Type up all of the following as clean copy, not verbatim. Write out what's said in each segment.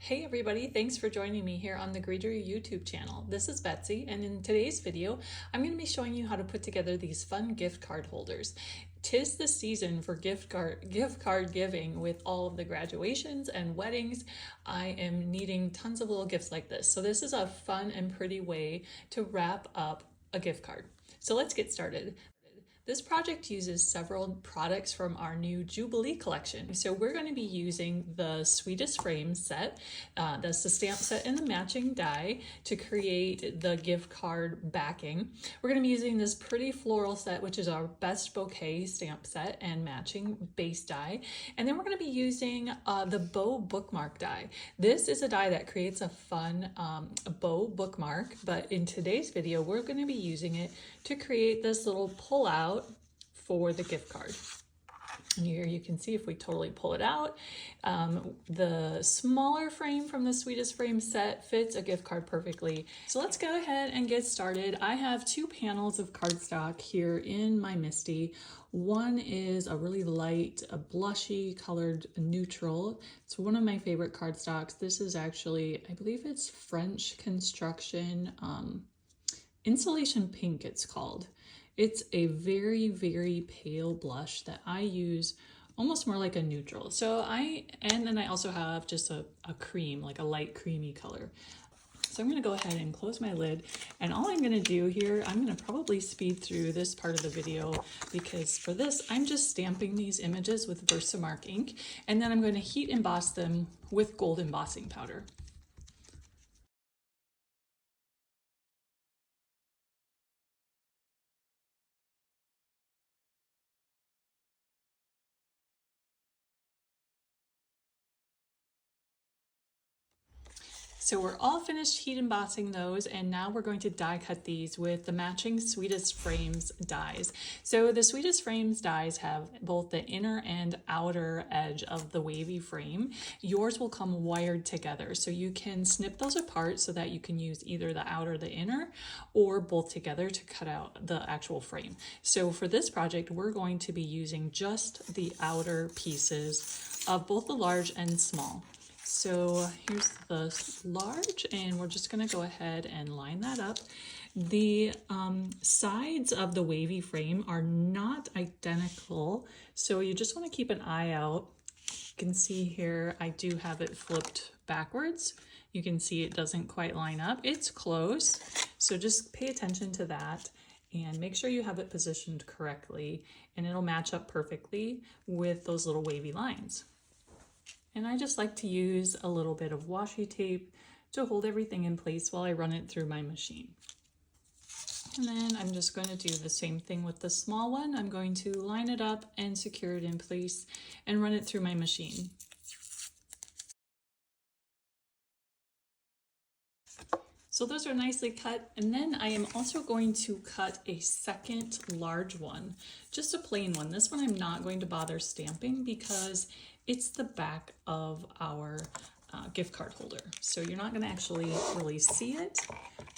Hey everybody, thanks for joining me here on the Greeter YouTube channel. This is Betsy, and in today's video, I'm going to be showing you how to put together these fun gift card holders. 'Tis the season for gift card giving with all of the graduations and weddings. I am needing tons of little gifts like this. So this is a fun and pretty way to wrap up a gift card. So let's get started. This project uses several products from our new Jubilee collection. So we're going to be using the Sweetest Frames set, that's the stamp set and the matching die to create the gift card backing. We're going to be using this pretty floral set, which is our best bouquet stamp set and matching base die. And then we're going to be using the Bow Bookmark die. This is a die that creates a fun bow bookmark, but in today's video, we're going to be using it to create this little pull out for the gift card. And here you can see if we totally pull it out, the smaller frame from the Sweetest Frame set fits a gift card perfectly. So let's go ahead and get started. I have two panels of cardstock here in my MISTI. One is a really light, a blushy colored neutral. It's one of my favorite cardstocks. This is actually, I believe it's French Construction Insulation Pink it's called. It's a very, very pale blush that I use almost more like a neutral. And then I also have just a cream, like a light creamy color. So I'm gonna go ahead and close my lid. And all I'm gonna do here, I'm gonna probably speed through this part of the video because for this, I'm just stamping these images with Versamark ink. And then I'm gonna heat emboss them with gold embossing powder. So we're all finished heat embossing those, and now we're going to die cut these with the matching Sweetest Frames dies. So the Sweetest Frames dies have both the inner and outer edge of the wavy frame. Yours will come wired together, so you can snip those apart so that you can use either the outer or the inner, or both together to cut out the actual frame. So for this project, we're going to be using just the outer pieces of both the large and small. So here's the large, and we're just going to go ahead and line that up. The sides of the wavy frame are not identical, so you just want to keep an eye out. You can see here I do have it flipped backwards. You can see it doesn't quite line up. It's close, so just pay attention to that and make sure you have it positioned correctly, and it'll match up perfectly with those little wavy lines. And I just like to use a little bit of washi tape to hold everything in place while I run it through my machine. And then I'm just going to do the same thing with the small one. I'm going to line it up and secure it in place and run it through my machine. So those are nicely cut, and then I am also going to cut a second large one, just a plain one. This one I'm not going to bother stamping because it's the back of our gift card holder. So you're not gonna actually really see it.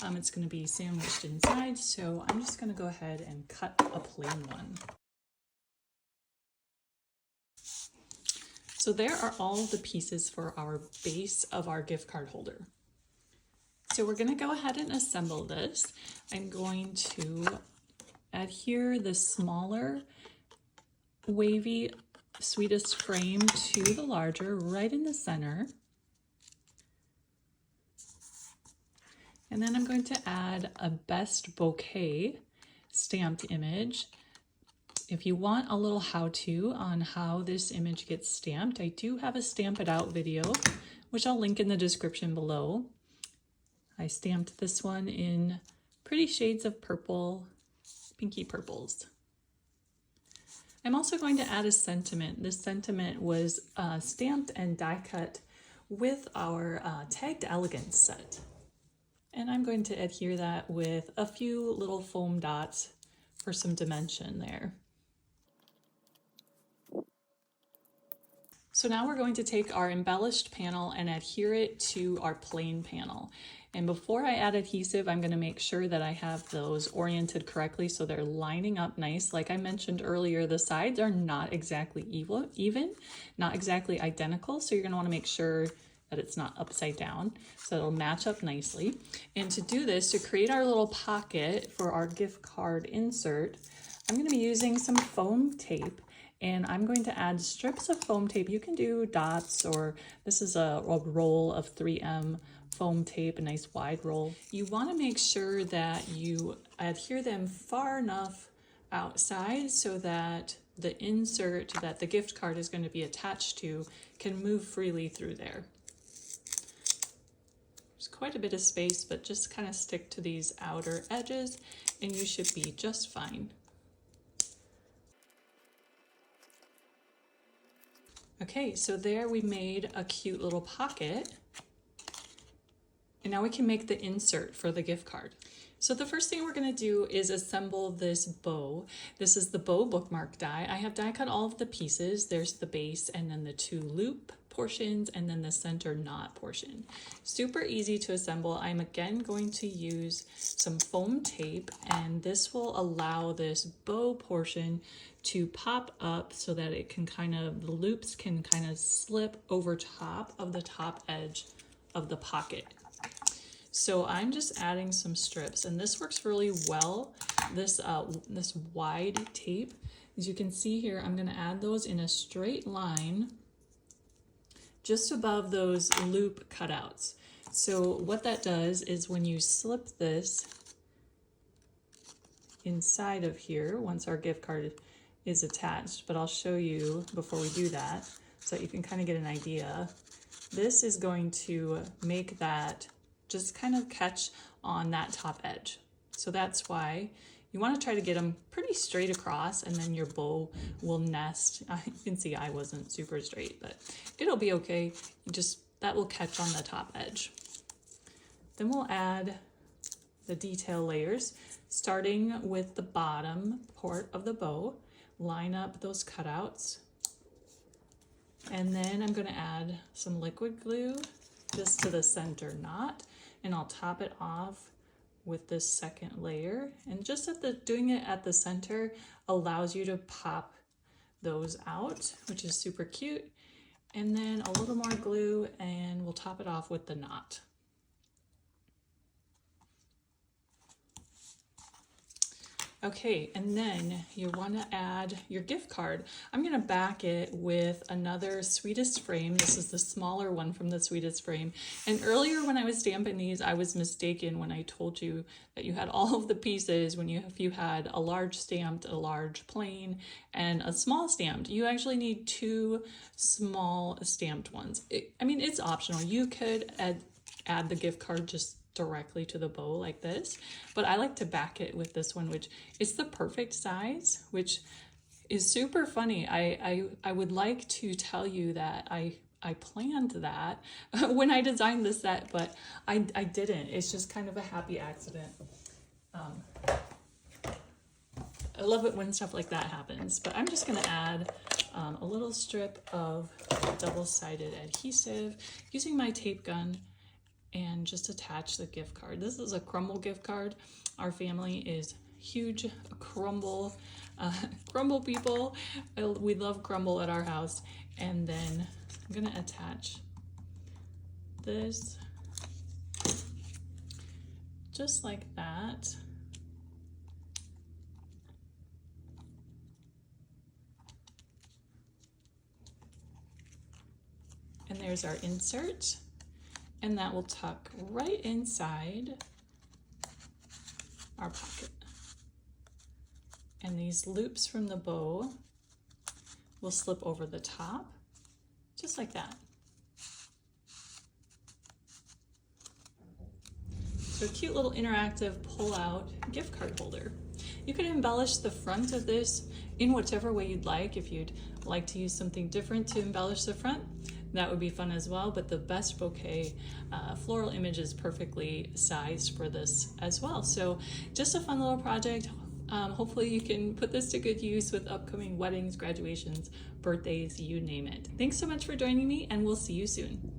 It's gonna be sandwiched inside, so I'm just gonna go ahead and cut a plain one. So there are all the pieces for our base of our gift card holder. So we're gonna go ahead and assemble this. I'm going to adhere the smaller wavy Sweetest Frame to the larger right in the center. And then I'm going to add a best bouquet stamped image. If you want a little how-to on how this image gets stamped, I do have a Stamp It Out video, which I'll link in the description below. I stamped this one in pretty shades of purple, pinky purples. I'm also going to add a sentiment. This sentiment was stamped and die cut with our Tagged Elegance set. And I'm going to adhere that with a few little foam dots for some dimension there. So now we're going to take our embellished panel and adhere it to our plain panel. And before I add adhesive, I'm going to make sure that I have those oriented correctly so they're lining up nice. Like I mentioned earlier, the sides are not exactly even, not exactly identical. So you're going to want to make sure that it's not upside down, so it'll match up nicely. And to do this, to create our little pocket for our gift card insert, I'm going to be using some foam tape, and I'm going to add strips of foam tape. You can do dots, or this is a roll of 3M foam tape, a nice wide roll. You want to make sure that you adhere them far enough outside so that the insert that the gift card is going to be attached to can move freely through there. There's quite a bit of space, but just kind of stick to these outer edges and you should be just fine. Okay, so there we made a cute little pocket. And now we can make the insert for the gift card. So the first thing we're going to do is assemble this bow. This is the Bow Bookmark die. I have die cut all of the pieces. There's the base and then the 2 loop portions and then the center knot portion. Super easy to assemble. I'm again going to use some foam tape, and this will allow this bow portion to pop up so that it can the loops can kind of slip over top of the top edge of the pocket. So I'm just adding some strips, and this works really well. This wide tape, as you can see here, I'm going to add those in a straight line just above those loop cutouts. So what that does is when you slip this inside of here, once our gift card is attached, but I'll show you before we do that so that you can kind of get an idea. This is going to make that just kind of catch on that top edge. So that's why you want to try to get them pretty straight across, and then your bow will nest. You can see I wasn't super straight, but it'll be okay. Just that will catch on the top edge. Then we'll add the detail layers, starting with the bottom part of the bow. Line up those cutouts. And then I'm going to add some liquid glue just to the center knot, and I'll top it off with this second layer. And just doing it at the center allows you to pop those out, which is super cute. And then a little more glue, and we'll top it off with the knot. Okay, and then you want to add your gift card. I'm going to back it with another Sweetest Frame. This is the smaller one from the Sweetest Frame. And earlier when I was stamping these, I was mistaken when I told you that you had all of the pieces. If you had a large stamped, a large plain, and a small stamped. You actually need 2 small stamped ones. It's optional. You could add the gift card just directly to the bow like this, but I like to back it with this one, which is the perfect size, which is super funny. I would like to tell you that I planned that when I designed this set, but I didn't. It's just kind of a happy accident. I love it when stuff like that happens, but I'm just going to add a little strip of double-sided adhesive using my tape gun and just attach the gift card. This is a crumble gift card. Our family is huge crumble people. We love crumble at our house. And then I'm gonna attach this just like that. And there's our insert. And that will tuck right inside our pocket. And these loops from the bow will slip over the top, just like that. So a cute little interactive pull-out gift card holder. You can embellish the front of this in whichever way you'd like. If you'd like to use something different to embellish the front, that would be fun as well, but the best bouquet floral image is perfectly sized for this as well. So just a fun little project. Hopefully you can put this to good use with upcoming weddings, graduations, birthdays, you name it. Thanks so much for joining me, and we'll see you soon.